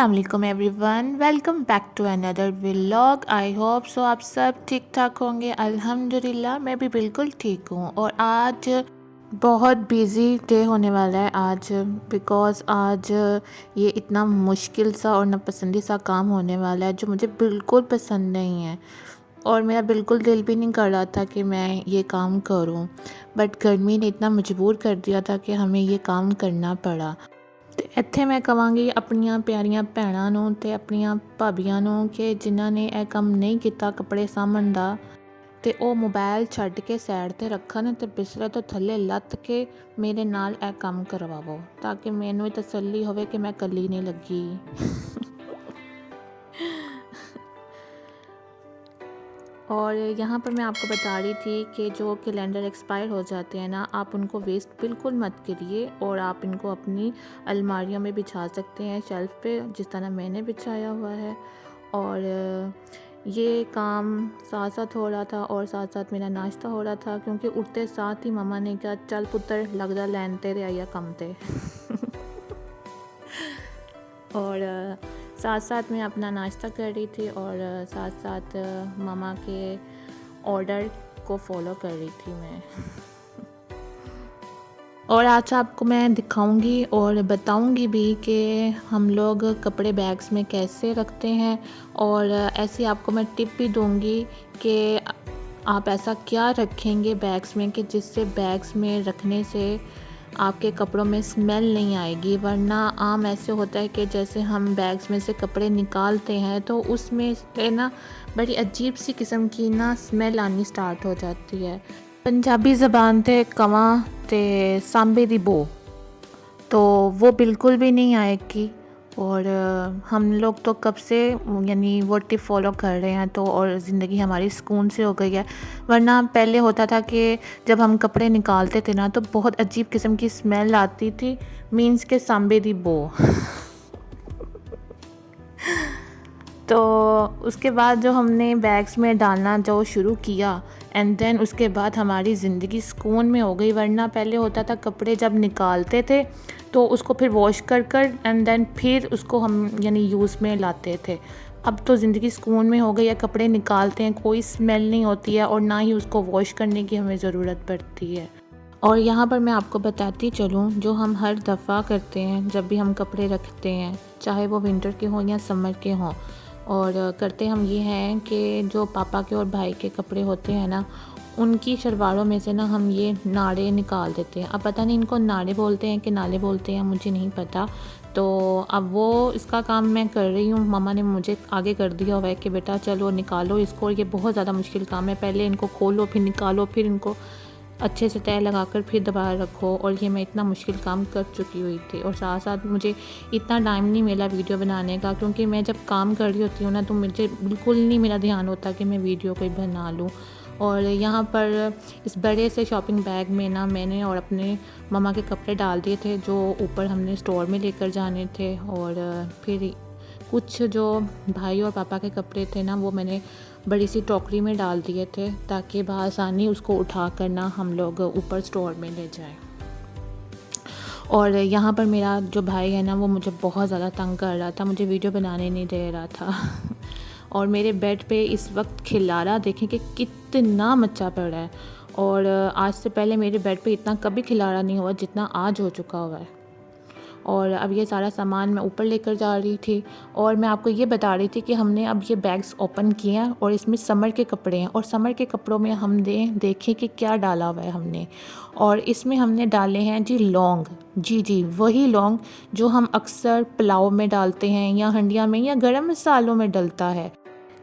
अस्सलामुअलैकुम everyone, welcome back to another vlog. I hope so आप सब ठीक ठाक होंगे। अल्हम्दुलिल्लाह मैं भी बिल्कुल ठीक हूँ। और आज बहुत बिज़ी डे होने वाला है आज, बिकॉज़ आज ये इतना मुश्किल सा और नापसंदी सा काम होने वाला है जो मुझे बिल्कुल पसंद नहीं है और मेरा बिल्कुल दिल भी नहीं कर रहा था कि मैं ये काम करूं, बट गर्मी ने इतना मजबूर कर दिया था कि हमें ये काम करना पड़ा। ਤੇ ਇੱਥੇ ਮੈਂ ਕਹਾਂਗੀ ਆਪਣੀਆਂ ਪਿਆਰੀਆਂ ਭੈਣਾਂ ਨੂੰ ਤੇ ਆਪਣੀਆਂ ਭਾਬੀਆਂ ਨੂੰ ਕਿ ਜਿਨ੍ਹਾਂ ਨੇ ਇਹ ਕੰਮ ਨਹੀਂ ਕੀਤਾ ਕੱਪੜੇ ਸਾਂਭਣ ਦਾ, ਤੇ ਉਹ ਮੋਬਾਈਲ ਛੱਡ ਕੇ ਸਾਈਡ 'ਤੇ ਰੱਖਣ ਤੇ ਬਿਸਤਰੇ ਤੋਂ ਥੱਲੇ ਲੱਥ ਕੇ ਮੇਰੇ ਨਾਲ ਇਹ ਕੰਮ ਕਰਵਾਵੋ, ਤਾਂ ਕਿ ਮੈਨੂੰ ਵੀ ਤਸੱਲੀ ਹੋਵੇ ਕਿ ਮੈਂ ਇਕੱਲੀ ਨਹੀਂ ਲੱਗੀ। और यहाँ पर मैं आपको बता रही थी कि जो कैलेंडर एक्सपायर हो जाते हैं ना, आप उनको वेस्ट बिल्कुल मत करिए और आप इनको अपनी अलमारियों में बिछा सकते हैं, शेल्फ़ पे, जिस तरह मैंने बिछाया हुआ है। और ये काम साथ साथ हो रहा था और साथ साथ मेरा नाश्ता हो रहा था, क्योंकि उठते साथ ही मम्मा ने कहा चल पुत्र लग जा लैन तेरे आइया कम ते। और साथ साथ मैं अपना नाश्ता कर रही थी और साथ साथ मामा के ऑर्डर को फॉलो कर रही थी मैं। और आज आपको मैं दिखाऊंगी और बताऊंगी भी कि हम लोग कपड़े बैग्स में कैसे रखते हैं, और ऐसी आपको मैं टिप भी दूंगी कि आप ऐसा क्या रखेंगे बैग्स में कि जिससे बैग्स में रखने से आपके कपड़ों में स्मेल नहीं आएगी। वरना आम ऐसे होता है कि जैसे हम बैग्स में से कपड़े निकालते हैं तो उसमें से ना बड़ी अजीब सी किस्म की ना स्मेल आनी स्टार्ट हो जाती है। पंजाबी ज़बान ते कवां ते सांबे दी बो, तो वो बिल्कुल भी नहीं आएगी। और हम लोग तो कब से यानी वो टिप फॉलो कर रहे हैं, तो और ज़िंदगी हमारी सुकून से हो गई है। वरना पहले होता था कि जब हम कपड़े निकालते थे ना तो बहुत अजीब किस्म की स्मेल आती थी, मीन्स के सांबे दी बो। तो उसके बाद जो हमने बैग्स में डालना जो शुरू किया, एंड देन उसके बाद हमारी ज़िंदगी सुकून में हो गई। वरना पहले होता था कपड़े जब निकालते थे तो उसको फिर वॉश कर कर एंड देन फिर उसको हम यानी यूज़ में लाते थे। अब तो ज़िंदगी सुकून में हो गई है, कपड़े निकालते हैं कोई स्मेल नहीं होती है और ना ही उसको वॉश करने की हमें ज़रूरत पड़ती है। और यहाँ पर मैं आपको बताती चलूँ, जो हम हर दफ़ा करते हैं जब भी हम कपड़े रखते हैं, चाहे वो विंटर के हों या समर के हों, और करते हम ये हैं कि जो पापा के और भाई के कपड़े होते हैं ना, उनकी शलवारों में से ना हम ये नाड़े निकाल देते हैं। अब पता नहीं इनको नाड़े बोलते हैं कि नाले बोलते हैं, मुझे नहीं पता। तो अब वो इसका काम मैं कर रही हूँ, मम्मा ने मुझे आगे कर दिया हुआ है कि बेटा चलो निकालो इसको। ये बहुत ज़्यादा मुश्किल काम है, पहले इनको खोलो फिर निकालो फिर इनको अच्छे से तय लगाकर फिर दोबारा रखो। और ये मैं इतना मुश्किल काम कर चुकी हुई थी, और साथ साथ मुझे इतना टाइम नहीं मिला वीडियो बनाने का, क्योंकि मैं जब काम कर रही होती हूँ ना तो मुझे बिल्कुल नहीं मेरा ध्यान होता कि मैं वीडियो कोई बना लूँ। और यहाँ पर इस बड़े से शॉपिंग बैग में ना मैंने और अपने मम्मा के कपड़े डाल दिए थे जो ऊपर हमने स्टोर में लेकर जाने थे। और फिर कुछ जो भाई और पापा के कपड़े थे ना वो मैंने बड़ी सी टोकरी में डाल दिए थे, ताकि बआसानी उसको उठा कर ना हम लोग ऊपर स्टोर में ले जाएं। और यहाँ पर मेरा जो भाई है ना वो मुझे बहुत ज़्यादा तंग कर रहा था, मुझे वीडियो बनाने नहीं दे रहा था। और मेरे बेड पे इस वक्त खिलारा देखें कि कितना मचा पड़ा है। और आज से पहले मेरे बेड पे इतना कभी खिलारा नहीं हुआ जितना आज हो चुका हुआ है। और अब ये सारा सामान मैं ऊपर लेकर जा रही थी, और मैं आपको ये बता रही थी कि हमने अब ये बैग्स ओपन किए हैं और इसमें समर के कपड़े हैं। और समर के कपड़ों में हम देखें कि क्या डाला हुआ है हमने, और इसमें हमने डाले हैं जी लौंग। जी वही लौंग जो हम अक्सर पुलाव में डालते हैं या हंडिया में या गरम मसालों में डलता है।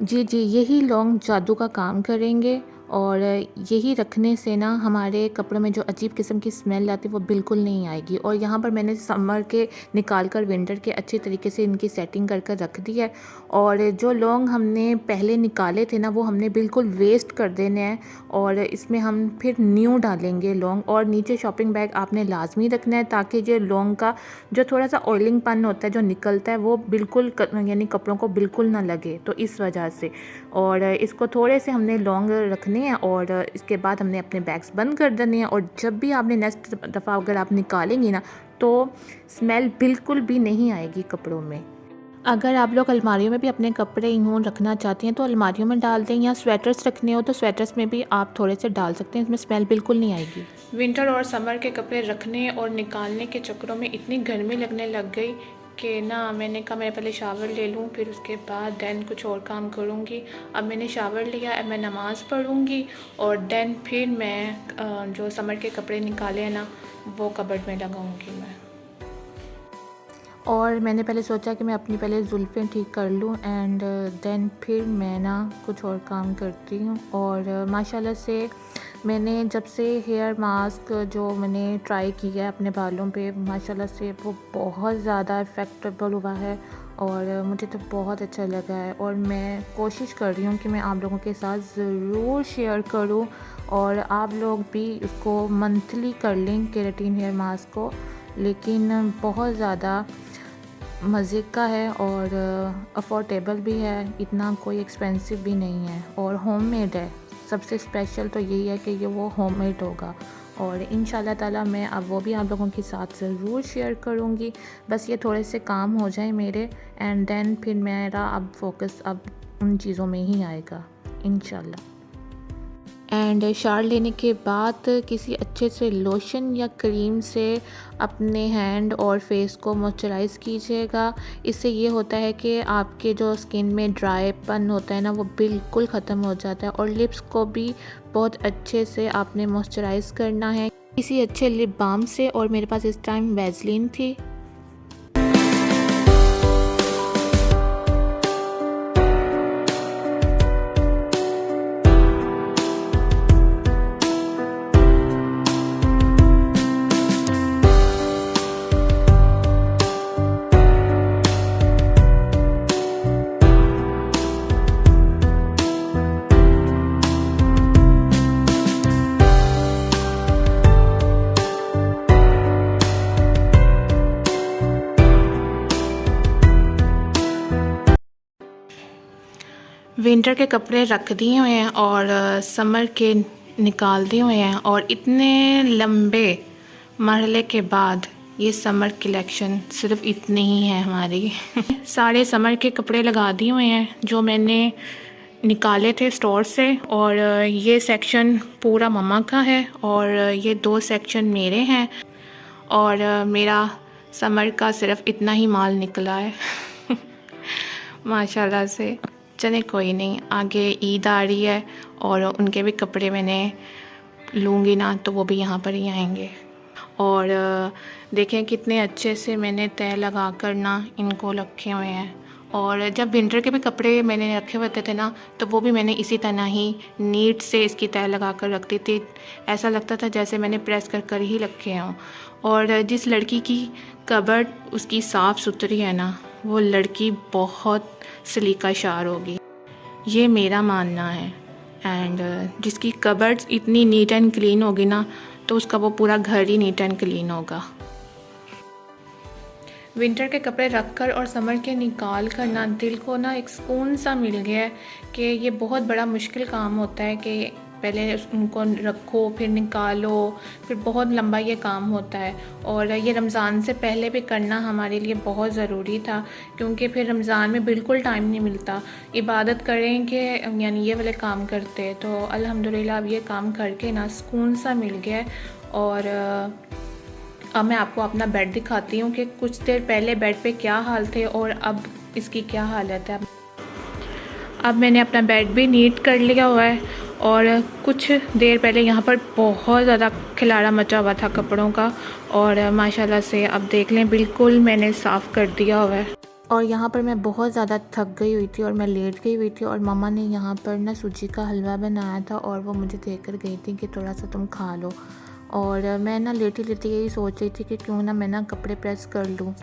जी यही लौंग जादू का काम करेंगे, और यही रखने से ना हमारे कपड़ों में जो अजीब किस्म की स्मेल आती है वो बिल्कुल नहीं आएगी। और यहाँ पर मैंने समर के निकाल कर विंटर के अच्छे तरीके से इनकी सेटिंग कर कर रख दी है। और जो लौंग हमने पहले निकाले थे ना वो हमने बिल्कुल वेस्ट कर देने हैं, और इसमें हम फिर न्यू डालेंगे लौंग। और नीचे शॉपिंग बैग आपने लाजमी रखना है, ताकि जो लौंग का जो थोड़ा सा ऑयलिंग पन होता है जो निकलता है वो बिल्कुल यानी कपड़ों को बिल्कुल ना लगे, तो इस वजह से। और इसको थोड़े से हमने लौंग रखने हैं, और इसके बाद हमने अपने बैग्स बंद कर देने हैं। और जब भी आपने नेक्स्ट दफ़ा अगर आप निकालेंगी ना तो स्मेल बिल्कुल भी नहीं आएगी कपड़ों में। अगर आप लोग अलमारियों में भी अपने कपड़े यूँ रखना चाहते हैं तो अलमारियों में डाल दें, या स्वेटर्स रखने हो तो स्वेटर्स में भी आप थोड़े से डाल सकते हैं, इसमें स्मेल बिल्कुल नहीं आएगी। विंटर और समर के कपड़े रखने और निकालने के चक्करों में इतनी गर्मी लगने लग गई कि ना मैंने कहा मैं पहले शावर ले लूँ, फिर उसके बाद दैन कुछ और काम करूँगी। अब मैंने शावर लिया, अब मैं नमाज़ पढ़ूँगी और दैन फिर मैं जो समर के कपड़े निकाले हैं ना वो कबर्ड में लगाऊँगी मैं। और मैंने पहले सोचा कि मैं अपनी पहले जुल्फ़ें ठीक कर लूँ एंड देन फिर मैं ना कुछ और काम करती हूँ। और माशाल्लाह से मैंने जब से हेयर मास्क जो मैंने ट्राई किया है अपने बालों पे, माशाल्लाह से वो बहुत ज़्यादा इफ़ेक्टेबल हुआ है और मुझे तो बहुत अच्छा लगा है। और मैं कोशिश कर रही हूँ कि मैं आप लोगों के साथ ज़रूर शेयर करूँ और आप लोग भी उसको मंथली कर लें केराटिन हेयर मास्क को। लेकिन बहुत ज़्यादा मज़े का है और अफोर्डेबल भी है, इतना कोई एक्सपेंसिव भी नहीं है और होममेड है। सबसे स्पेशल तो यही है कि ये वो होममेड होगा और इंशाल्लाह ताला मैं अब वो भी आप लोगों के साथ ज़रूर शेयर करूँगी। बस ये थोड़े से काम हो जाए मेरे एंड देन फिर मेरा अब फोकस अब उन चीज़ों में ही आएगा इंशाल्लाह। एंड शावर लेने के बाद किसी अच्छे से लोशन या क्रीम से अपने हैंड और फेस को मॉइस्चराइज़ कीजिएगा। इससे ये होता है कि आपके जो स्किन में ड्राईपन होता है ना वो बिल्कुल ख़त्म हो जाता है। और लिप्स को भी बहुत अच्छे से आपने मॉइस्चराइज़ करना है किसी अच्छे लिप बाम से। और मेरे पास इस टाइम वैसलीन थी। विंटर के कपड़े रख दिए हुए हैं और समर के निकाल दिए हुए हैं और इतने लंबे मरहले के बाद ये समर कलेक्शन सिर्फ इतने ही है हमारी। सारे समर के कपड़े लगा दिए हुए हैं जो मैंने निकाले थे स्टोर से। और ये सेक्शन पूरा मम्मा का है और ये 2 सेक्शन मेरे हैं और मेरा समर का सिर्फ इतना ही माल निकला है। माशाल्लाह से। चले कोई नहीं, आगे ईद आ रही है और उनके भी कपड़े मैंने लूँगी ना तो वो भी यहाँ पर ही आएंगे। और देखें कितने अच्छे से मैंने तय लगा कर ना इनको रखे हुए हैं। और जब विंटर के भी कपड़े मैंने रखे हुए थे ना तो वो भी मैंने इसी तरह ही नीट से इसकी तय लगा कर रखती थी। ऐसा लगता था जैसे मैंने प्रेस कर ही रखे हों। और जिस लड़की की कबर्ड उसकी साफ़ सुथरी है ना वो लड़की बहुत सलीका शार होगी, ये मेरा मानना है। एंड जिसकी कबर्ड्स इतनी नीट एंड क्लीन होगी ना तो उसका वो पूरा घर ही नीट एंड क्लीन होगा। विंटर के कपड़े रखकर और समर के निकाल कर ना दिल को ना एक सुकून सा मिल गया है कि ये बहुत बड़ा मुश्किल काम होता है कि पहले उनको रखो फिर निकालो, फिर बहुत लंबा ये काम होता है। और ये रमज़ान से पहले भी करना हमारे लिए बहुत ज़रूरी था क्योंकि फिर रमज़ान में बिल्कुल टाइम नहीं मिलता इबादत करें कि यानी ये वाले काम करते। तो अल्हम्दुलिल्लाह अब ये काम करके ना सुकून सा मिल गया। और अब मैं आपको अपना बेड दिखाती हूँ कि कुछ देर पहले बेड पे क्या हाल थे और अब इसकी क्या हालत है। अब मैंने अपना बेड भी नीट कर लिया हुआ है और कुछ देर पहले यहाँ पर बहुत ज़्यादा खिलाड़ा मचा हुआ था कपड़ों का और माशाल्लाह से अब देख लें बिल्कुल मैंने साफ़ कर दिया हुआ है। और यहाँ पर मैं बहुत ज़्यादा थक गई हुई थी और मैं लेट गई हुई थी और मम्मा ने यहाँ पर ना सूजी का हलवा बनाया था और वो मुझे देकर कर गई थी कि थोड़ा सा तुम खा लो। और मैं ना लेटी लेटी यही सोच रही थी कि क्यों ना मैं ना कपड़े प्रेस कर लूँ।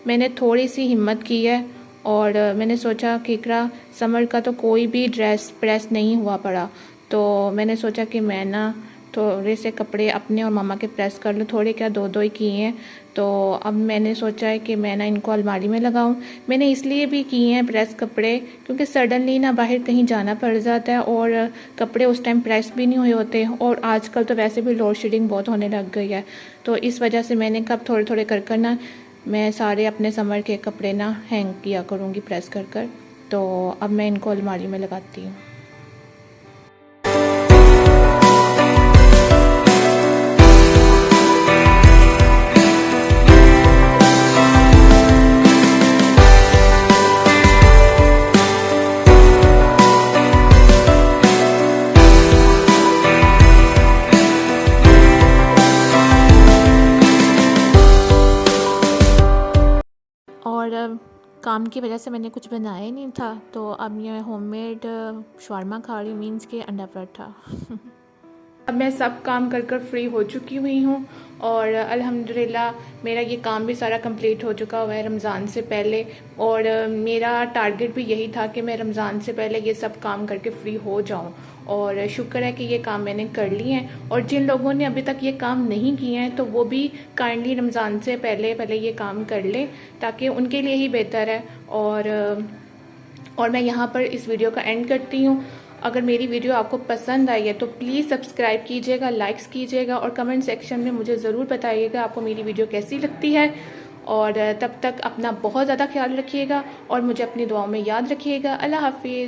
मैंने थोड़ी सी हिम्मत की है और मैंने सोचा कि इकरा समर का तो कोई भी ड्रेस प्रेस नहीं हुआ पड़ा, तो मैंने सोचा कि मैं ना थोड़े से कपड़े अपने और मामा के प्रेस कर लूँ। थोड़े क्या, दो दो ही किए हैं। तो अब मैंने सोचा है कि मैं ना इनको अलमारी में लगाऊं। मैंने इसलिए भी किए हैं प्रेस कपड़े क्योंकि सडनली ना बाहर कहीं जाना पड़ जाता है और कपड़े उस टाइम प्रेस भी नहीं हुए होते, और आजकल तो वैसे भी लोड शेडिंग बहुत होने लग गई है। तो इस वजह से मैंने कब थोड़े थोड़े कर कर ना मैं सारे अपने समर के कपड़े ना हैंग किया करूँगी प्रेस कर कर। तो अब मैं इनको अलमारी में लगाती हूँ। और काम की वजह से मैंने कुछ बनाया ही नहीं था, तो अब ये होममेड शवारमा खा रही हूँ, मीन्स के अंडा पराठा। अब मैं सब काम कर कर फ्री हो चुकी हुई हूँ और अल्हम्दुलिल्लाह मेरा ये काम भी सारा कंप्लीट हो चुका हुआ है रमज़ान से पहले। और मेरा टारगेट भी यही था कि मैं रमज़ान से पहले ये सब काम करके फ्री हो जाऊँ, और शुक्र है कि ये काम मैंने कर लिए हैं। और जिन लोगों ने अभी तक ये काम नहीं किए हैं तो वो भी काइंडली रमज़ान से पहले पहले ये काम कर लें, ताकि उनके लिए ही बेहतर है। और मैं यहाँ पर इस वीडियो का एंड करती हूँ। अगर मेरी वीडियो आपको पसंद आई है तो प्लीज़ सब्सक्राइब कीजिएगा, लाइक्स कीजिएगा और कमेंट सेक्शन में मुझे ज़रूर बताइएगा आपको मेरी वीडियो कैसी लगती है। और तब तक अपना बहुत ज़्यादा ख्याल रखिएगा और मुझे अपनी दुआओं में याद रखिएगा। अल्लाह हाफिज़।